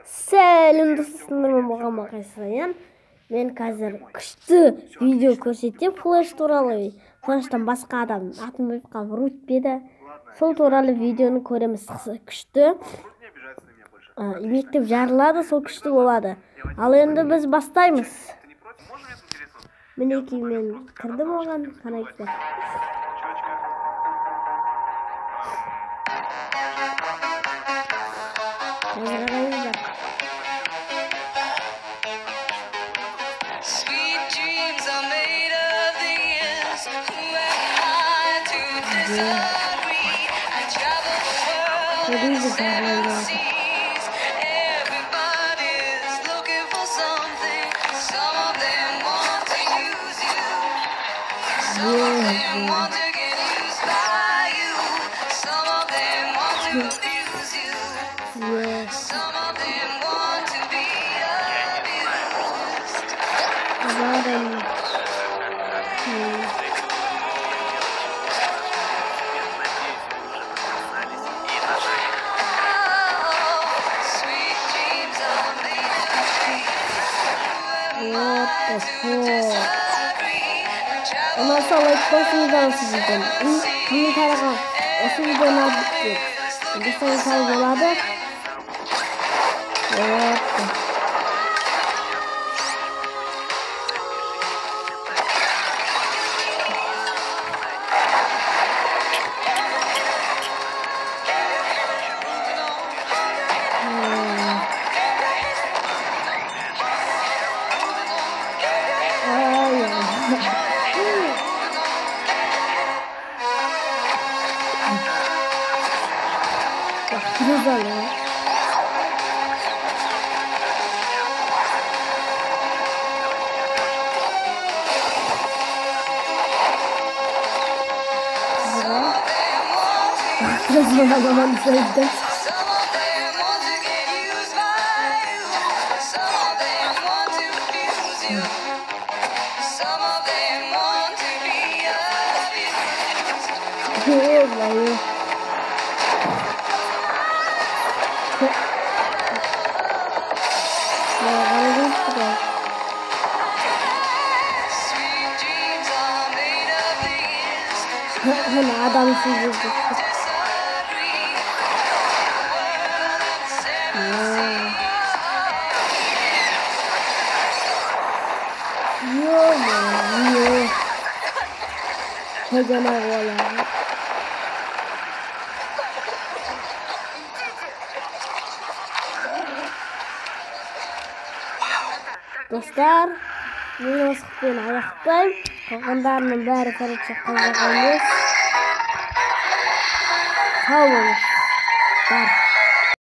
Сәлем достарым, маған қайсайын. Мен қазір күшті видео көрсетем флеш туралы. Флештан басқа адам атын біліп қалып рутпеді. Сол туралы видеоны көреміз. Күшті. Мектеп жарылады, сол күшті болады. Ал енді біз бастаймыз. Мінекей мен кірдім оған, қарайсыздар. Ondan sonra eksponsumuzdan sizden. Bunun tarafa o videonu aldık. Bu sayı kayboladı. Evet. Güzel ya. Biraz zaman izledim. Vallahi. Adam süzüldü. Yok. Kocaman oğlan. Dostlar, ben osqıpен аяқтаймын. Қалғандарының бәрі короче қалған емес. Сау болыңыздар.